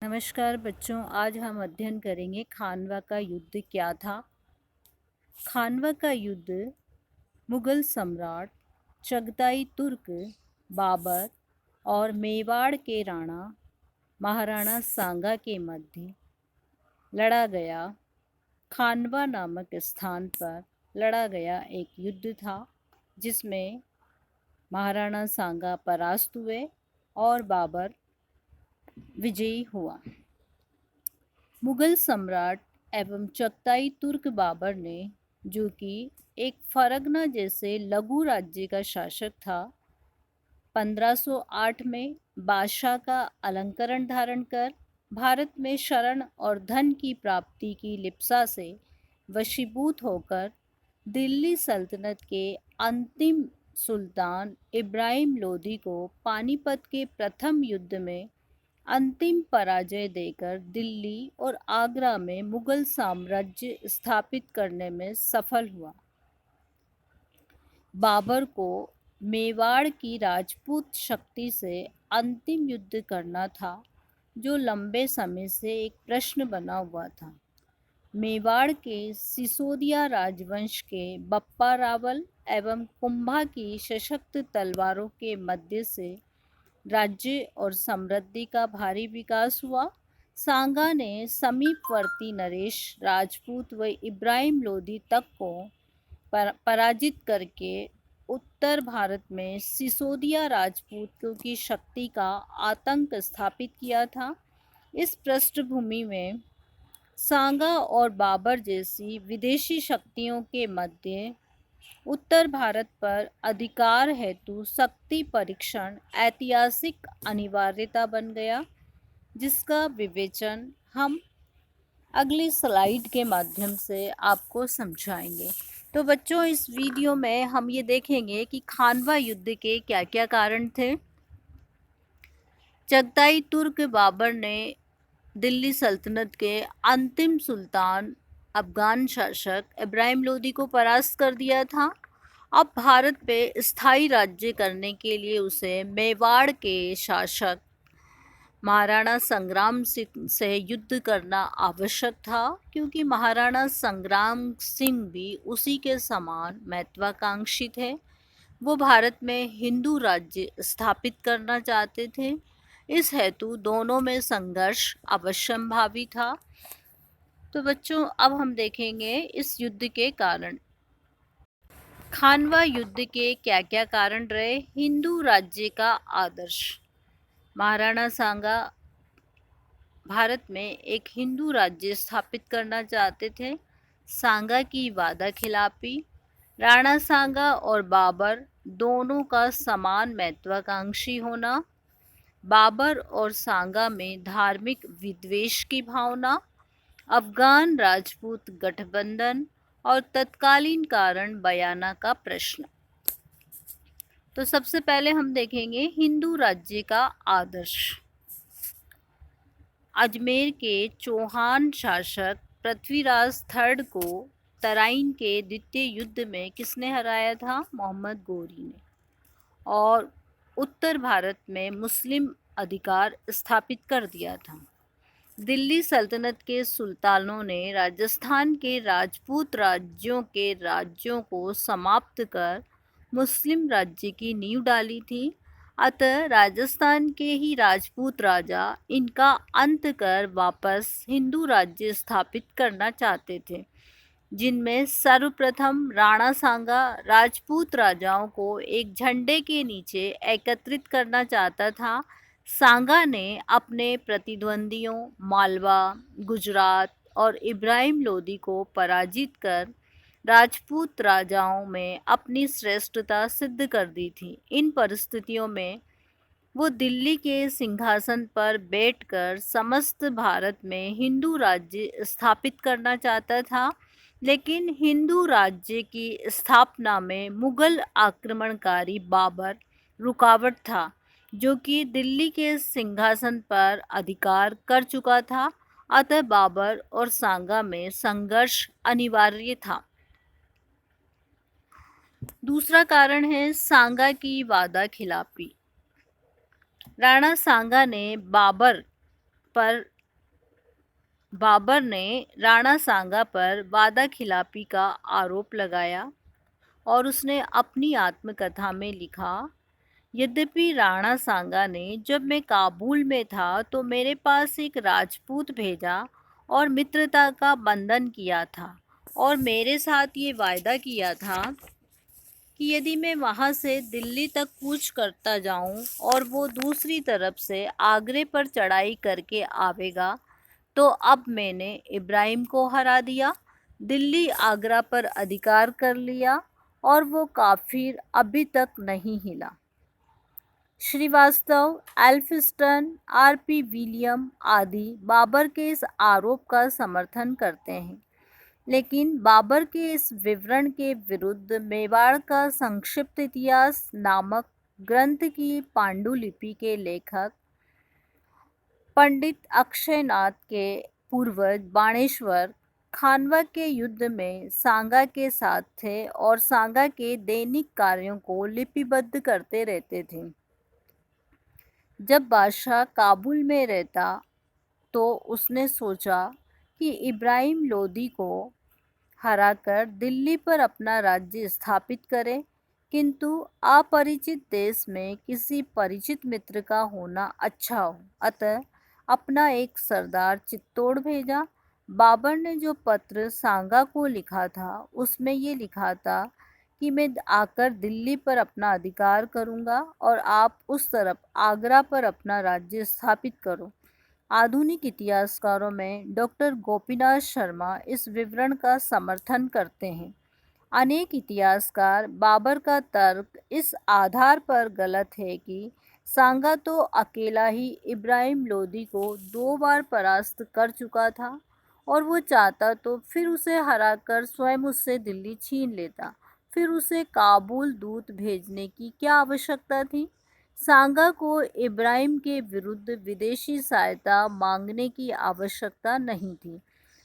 नमस्कार बच्चों, आज हम अध्ययन करेंगे खानवा का युद्ध क्या था। खानवा का युद्ध मुगल सम्राट चगताई तुर्क बाबर और मेवाड़ के राणा महाराणा सांगा के मध्य लड़ा गया खानवा नामक स्थान पर लड़ा गया एक युद्ध था, जिसमें महाराणा सांगा परास्त हुए और बाबर विजयी हुआ। मुगल सम्राट एवं चगताई तुर्क बाबर ने, जो कि एक फरगना जैसे लघु राज्य का शासक था, 1508 में बादशाह का अलंकरण धारण कर भारत में शरण और धन की प्राप्ति की लिप्सा से वशीभूत होकर दिल्ली सल्तनत के अंतिम सुल्तान इब्राहिम लोदी को पानीपत के प्रथम युद्ध में अंतिम पराजय देकर दिल्ली और आगरा में मुगल साम्राज्य स्थापित करने में सफल हुआ। बाबर को मेवाड़ की राजपूत शक्ति से अंतिम युद्ध करना था, जो लंबे समय से एक प्रश्न बना हुआ था। मेवाड़ के सिसोदिया राजवंश के बप्पा रावल एवं कुंभा की सशक्त तलवारों के मध्य से राज्य और समृद्धि का भारी विकास हुआ। सांगा ने समीपवर्ती नरेश राजपूत व इब्राहिम लोदी तक को पराजित करके उत्तर भारत में सिसोदिया राजपूतों की शक्ति का आतंक स्थापित किया था। इस पृष्ठभूमि में सांगा और बाबर जैसी विदेशी शक्तियों के मध्य उत्तर भारत पर अधिकार हेतु शक्ति परीक्षण ऐतिहासिक अनिवार्यता बन गया, जिसका विवेचन हम अगली स्लाइड के माध्यम से आपको समझाएंगे। तो बच्चों, इस वीडियो में हम ये देखेंगे कि खानवा युद्ध के क्या क्या कारण थे। चगताई तुर्क बाबर ने दिल्ली सल्तनत के अंतिम सुल्तान अफगान शासक इब्राहिम लोदी को परास्त कर दिया था। अब भारत पे स्थायी राज्य करने के लिए उसे मेवाड़ के शासक महाराणा संग्राम सिंह से युद्ध करना आवश्यक था, क्योंकि महाराणा संग्राम सिंह भी उसी के समान महत्वाकांक्षी थे। वो भारत में हिंदू राज्य स्थापित करना चाहते थे। इस हेतु दोनों में संघर्ष अवश्यंभावी था। तो बच्चों, अब हम देखेंगे इस युद्ध के कारण। खानवा युद्ध के क्या क्या कारण रहे। हिंदू राज्य का आदर्श। महाराणा सांगा भारत में एक हिंदू राज्य स्थापित करना चाहते थे। सांगा की वादा खिलाफी। राणा सांगा और बाबर दोनों का समान महत्वाकांक्षी होना। बाबर और सांगा में धार्मिक विद्वेष की भावना। अफगान राजपूत गठबंधन और तत्कालीन कारण बयाना का प्रश्न। तो सबसे पहले हम देखेंगे हिंदू राज्य का आदर्श। अजमेर के चौहान शासक पृथ्वीराज थर्ड को तराइन के द्वितीय युद्ध में किसने हराया था? मोहम्मद गोरी ने। और उत्तर भारत में मुस्लिम अधिकार स्थापित कर दिया था। दिल्ली सल्तनत के सुल्तानों ने राजस्थान के राजपूत राज्यों को समाप्त कर मुस्लिम राज्य की नींव डाली थी। अतः राजस्थान के ही राजपूत राजा इनका अंत कर वापस हिंदू राज्य स्थापित करना चाहते थे, जिनमें सर्वप्रथम राणा सांगा राजपूत राजाओं को एक झंडे के नीचे एकत्रित करना चाहता था। सांगा ने अपने प्रतिद्वंदियों मालवा, गुजरात और इब्राहिम लोदी को पराजित कर राजपूत राजाओं में अपनी श्रेष्ठता सिद्ध कर दी थी। इन परिस्थितियों में वो दिल्ली के सिंहासन पर बैठकर समस्त भारत में हिंदू राज्य स्थापित करना चाहता था, लेकिन हिंदू राज्य की स्थापना में मुगल आक्रमणकारी बाबर रुकावट था, जो कि दिल्ली के सिंहासन पर अधिकार कर चुका था। अतः बाबर और सांगा में संघर्ष अनिवार्य था। दूसरा कारण है सांगा की वादा खिलाफी। राणा सांगा ने बाबर पर बाबर ने राणा सांगा पर वादा खिलाफी का आरोप लगाया और उसने अपनी आत्मकथा में लिखा, यद्यपि राणा सांगा ने जब मैं काबुल में था तो मेरे पास एक राजपूत भेजा और मित्रता का बंधन किया था और मेरे साथ ये वायदा किया था कि यदि मैं वहाँ से दिल्ली तक कूच करता जाऊँ और वो दूसरी तरफ से आगरे पर चढ़ाई करके आवेगा, तो अब मैंने इब्राहिम को हरा दिया, दिल्ली आगरा पर अधिकार कर लिया और वो काफिर अभी तक नहीं हिला। श्रीवास्तव, एल्फिंस्टन, आर.पी. विलियम आदि बाबर के इस आरोप का समर्थन करते हैं, लेकिन बाबर के इस विवरण के विरुद्ध मेवाड़ का संक्षिप्त इतिहास नामक ग्रंथ की पांडुलिपि के लेखक पंडित अक्षयनाथ के पूर्वज बाणेश्वर खानवा के युद्ध में सांगा के साथ थे और सांगा के दैनिक कार्यों को लिपिबद्ध करते रहते थे। जब बादशाह काबुल में रहता तो उसने सोचा कि इब्राहिम लोदी को हराकर दिल्ली पर अपना राज्य स्थापित करे, किंतु अपरिचित देश में किसी परिचित मित्र का होना अच्छा हो, अतः अपना एक सरदार चित्तौड़ भेजा। बाबर ने जो पत्र सांगा को लिखा था उसमें ये लिखा था कि मैं आकर दिल्ली पर अपना अधिकार करूंगा और आप उस तरफ आगरा पर अपना राज्य स्थापित करो। आधुनिक इतिहासकारों में डॉक्टर गोपीनाथ शर्मा इस विवरण का समर्थन करते हैं। अनेक इतिहासकार बाबर का तर्क इस आधार पर गलत है कि सांगा तो अकेला ही इब्राहिम लोदी को 2 बार परास्त कर चुका था और वो चाहता तो फिर उसे हराकर स्वयं उससे दिल्ली छीन लेता। फिर उसे काबुल दूत भेजने की क्या आवश्यकता थी? सांगा को इब्राहिम के विरुद्ध विदेशी सहायता मांगने की आवश्यकता नहीं थी।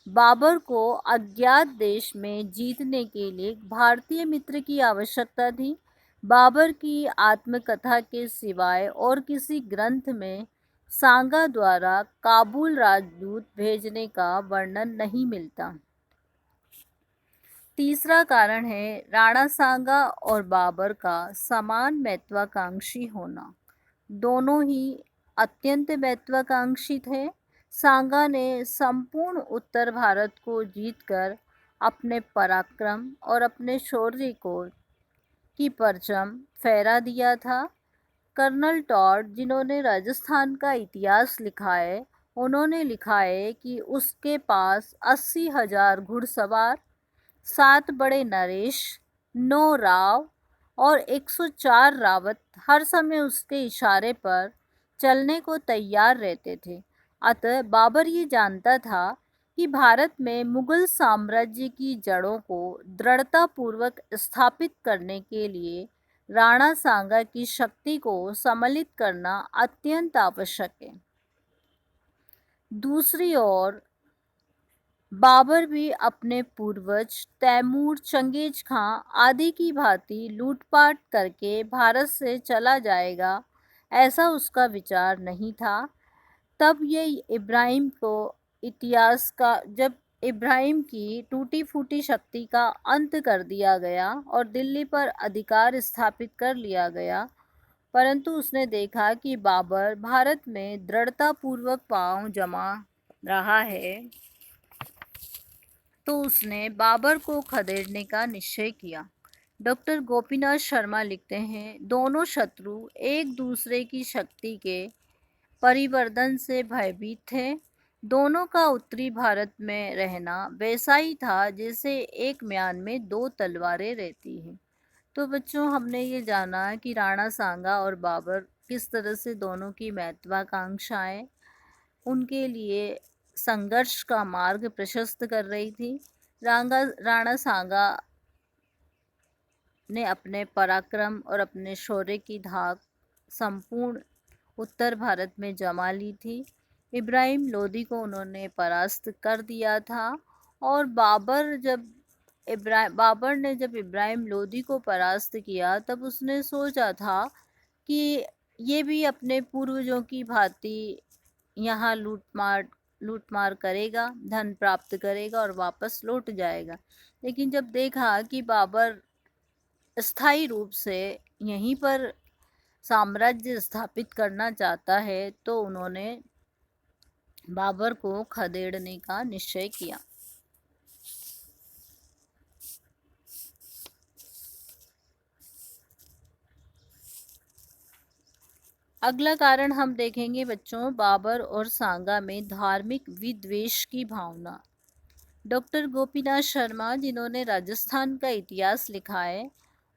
बाबर को अज्ञात देश में जीतने के लिए भारतीय मित्र की आवश्यकता थी। बाबर की आत्मकथा के सिवाय और किसी ग्रंथ में सांगा द्वारा काबुल राजदूत भेजने का वर्णन नहीं मिलता। तीसरा कारण है राणा सांगा और बाबर का समान महत्वाकांक्षी होना। दोनों ही अत्यंत महत्वाकांक्षी थे। सांगा ने संपूर्ण उत्तर भारत को जीतकर अपने पराक्रम और अपने शौर्य को की परचम फहरा दिया था। कर्नल टॉड, जिन्होंने राजस्थान का इतिहास लिखा है, उन्होंने लिखा है कि उसके पास 80,000 घुड़सवार, 7 बड़े नरेश, 9 राव और 104 रावत हर समय उसके इशारे पर चलने को तैयार रहते थे। अतः बाबर ये जानता था कि भारत में मुगल साम्राज्य की जड़ों को दृढ़तापूर्वक स्थापित करने के लिए राणा सांगा की शक्ति को सम्मिलित करना अत्यंत आवश्यक है। दूसरी ओर बाबर भी अपने पूर्वज तैमूर, चंगेज खां आदि की भांति लूटपाट करके भारत से चला जाएगा, ऐसा उसका विचार नहीं था। तब ये इब्राहिम को इतिहास का जब इब्राहिम की टूटी फूटी शक्ति का अंत कर दिया गया और दिल्ली पर अधिकार स्थापित कर लिया गया, परंतु उसने देखा कि बाबर भारत में दृढ़तापूर्वक पांव जमा रहा है, तो उसने बाबर को खदेड़ने का निश्चय किया। डॉक्टर गोपीनाथ शर्मा लिखते हैं, दोनों शत्रु एक दूसरे की शक्ति के परिवर्धन से भयभीत थे। दोनों का उत्तरी भारत में रहना वैसा ही था जैसे एक म्यान में 2 तलवारें रहती हैं। तो बच्चों, हमने ये जाना कि राणा सांगा और बाबर किस तरह से दोनों की महत्वाकांक्षाएं उनके लिए संघर्ष का मार्ग प्रशस्त कर रही थी। राणा सांगा ने अपने पराक्रम और अपने शौर्य की धाक संपूर्ण उत्तर भारत में जमा ली थी। इब्राहिम लोदी को उन्होंने परास्त कर दिया था और बाबर ने जब इब्राहिम लोदी को परास्त किया, तब उसने सोचा था कि ये भी अपने पूर्वजों की भांति यहाँ लूट मार करेगा, धन प्राप्त करेगा और वापस लौट जाएगा। लेकिन जब देखा कि बाबर स्थायी रूप से यहीं पर साम्राज्य स्थापित करना चाहता है, तो उन्होंने बाबर को खदेड़ने का निश्चय किया। अगला कारण हम देखेंगे बच्चों, बाबर और सांगा में धार्मिक विद्वेष की भावना। डॉक्टर गोपीनाथ शर्मा, जिन्होंने राजस्थान का इतिहास लिखा है,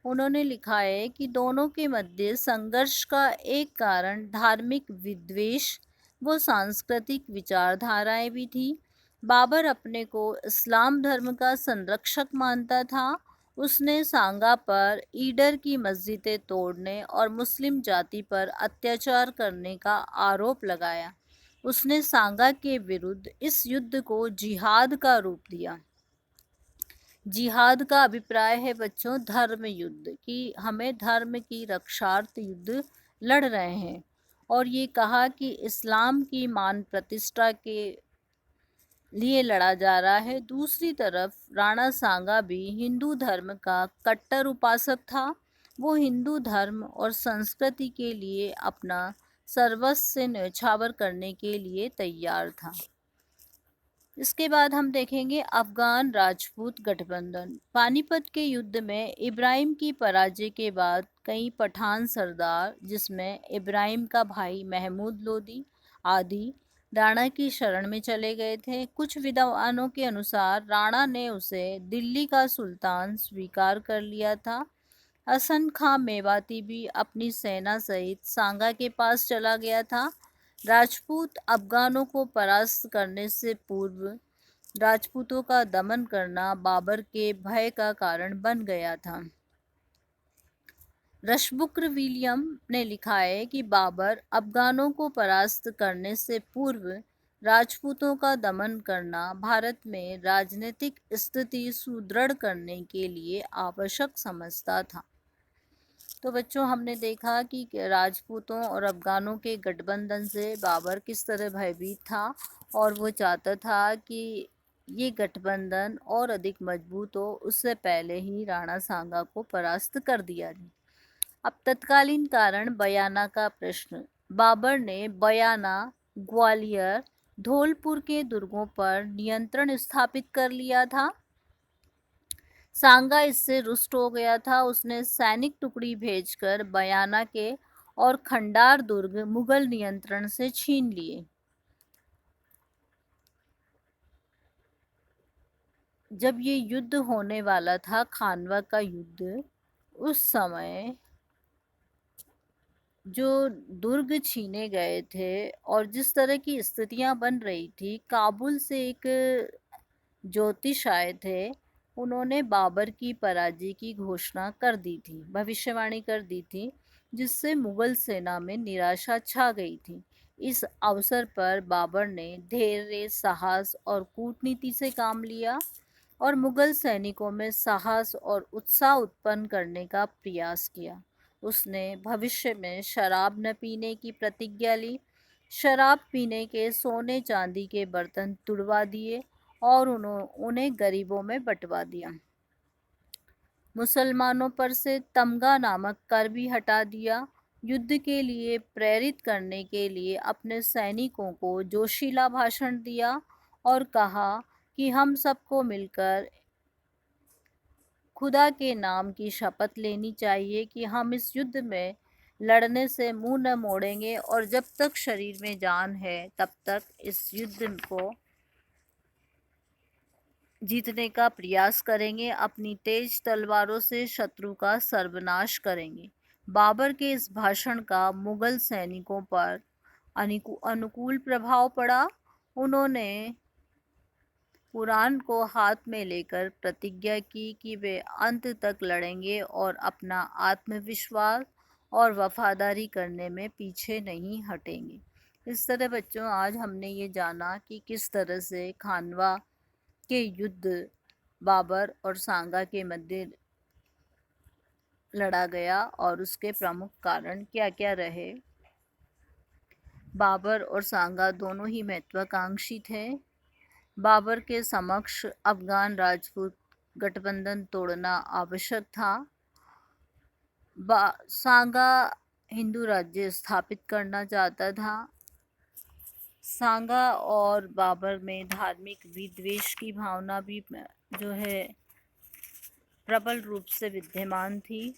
उन्होंने लिखा है कि दोनों के मध्य संघर्ष का एक कारण धार्मिक विद्वेष व सांस्कृतिक विचारधाराएं भी थी। बाबर अपने को इस्लाम धर्म का संरक्षक मानता था। उसने सांगा पर ईडर की मस्जिदें तोड़ने और मुस्लिम जाति पर अत्याचार करने का आरोप लगाया। उसने सांगा के विरुद्ध इस युद्ध को जिहाद का रूप दिया। जिहाद का अभिप्राय है बच्चों धर्म युद्ध, कि हमें धर्म की रक्षार्थ युद्ध लड़ रहे हैं। और ये कहा कि इस्लाम की मान प्रतिष्ठा के लिए लड़ा जा रहा है। दूसरी तरफ राणा सांगा भी हिंदू धर्म का कट्टर उपासक था। वो हिंदू धर्म और संस्कृति के लिए अपना सर्वस्व न्यौछावर करने के लिए तैयार था। इसके बाद हम देखेंगे अफगान राजपूत गठबंधन। पानीपत के युद्ध में इब्राहिम की पराजय के बाद कई पठान सरदार, जिसमें इब्राहिम का भाई महमूद लोदी आदि, राणा की शरण में चले गए थे। कुछ विद्वानों के अनुसार राणा ने उसे दिल्ली का सुल्तान स्वीकार कर लिया था। हसन खां मेवाती भी अपनी सेना सहित सांगा के पास चला गया था। राजपूत अफगानों को परास्त करने से पूर्व राजपूतों का दमन करना बाबर के भय का कारण बन गया था। रशबुक्र विलियम ने लिखा है कि बाबर अफगानों को परास्त करने से पूर्व राजपूतों का दमन करना भारत में राजनीतिक स्थिति सुदृढ़ करने के लिए आवश्यक समझता था। तो बच्चों, हमने देखा कि राजपूतों और अफगानों के गठबंधन से बाबर किस तरह भयभीत था, और वो चाहता था कि ये गठबंधन और अधिक मजबूत हो, उससे पहले ही राणा सांगा को परास्त कर दिया जाए। अब तत्कालीन कारण बयाना का प्रश्न। बाबर ने बयाना, ग्वालियर, धौलपुर के दुर्गों पर नियंत्रण स्थापित कर लिया था। सांगा इससे रुष्ट हो गया था। उसने सैनिक टुकड़ी भेजकर बयाना के और खंडार दुर्ग मुगल नियंत्रण से छीन लिए। जब ये युद्ध होने वाला था, खानवा का युद्ध, उस समय जो दुर्ग छीने गए थे और जिस तरह की स्थितियां बन रही थी, काबुल से एक ज्योतिष आए थे। उन्होंने बाबर की पराजय की घोषणा कर दी थी, भविष्यवाणी कर दी थी, जिससे मुगल सेना में निराशा छा गई थी। इस अवसर पर बाबर ने धैर्य, साहस और कूटनीति से काम लिया और मुगल सैनिकों में साहस और उत्साह उत्पन्न करने का प्रयास किया। उसने भविष्य में शराब न पीने की प्रतिज्ञा ली। शराब पीने के सोने चांदी के बर्तन तुड़वा दिए और उन्हें गरीबों में बंटवा दिया। मुसलमानों पर से तमगा नामक कर भी हटा दिया। युद्ध के लिए प्रेरित करने के लिए अपने सैनिकों को जोशीला भाषण दिया और कहा कि हम सबको मिलकर खुदा के नाम की शपथ लेनी चाहिए कि हम इस युद्ध में लड़ने से मुंह न मोड़ेंगे और जब तक शरीर में जान है तब तक इस युद्ध को जीतने का प्रयास करेंगे। अपनी तेज तलवारों से शत्रु का सर्वनाश करेंगे। बाबर के इस भाषण का मुगल सैनिकों पर अनुकूल प्रभाव पड़ा। उन्होंने कुरान को हाथ में लेकर प्रतिज्ञा की कि वे अंत तक लड़ेंगे और अपना आत्मविश्वास और वफादारी करने में पीछे नहीं हटेंगे। इस तरह बच्चों, आज हमने ये जाना कि किस तरह से खानवा के युद्ध बाबर और सांगा के मध्य लड़ा गया और उसके प्रमुख कारण क्या क्या रहे। बाबर और सांगा दोनों ही महत्वाकांक्षी थे। बाबर के समक्ष अफगान राजपूत गठबंधन तोड़ना आवश्यक था। सांगा हिंदू राज्य स्थापित करना चाहता था। सांगा और बाबर में धार्मिक विद्वेष की भावना भी जो है प्रबल रूप से विद्यमान थी।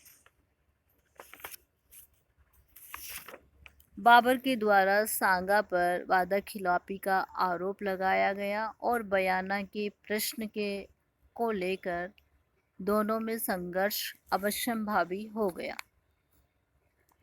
बाबर के द्वारा सांगा पर वादा खिलाफी का आरोप लगाया गया और बयाना के प्रश्न को लेकर दोनों में संघर्ष अवश्यंभावी हो गया।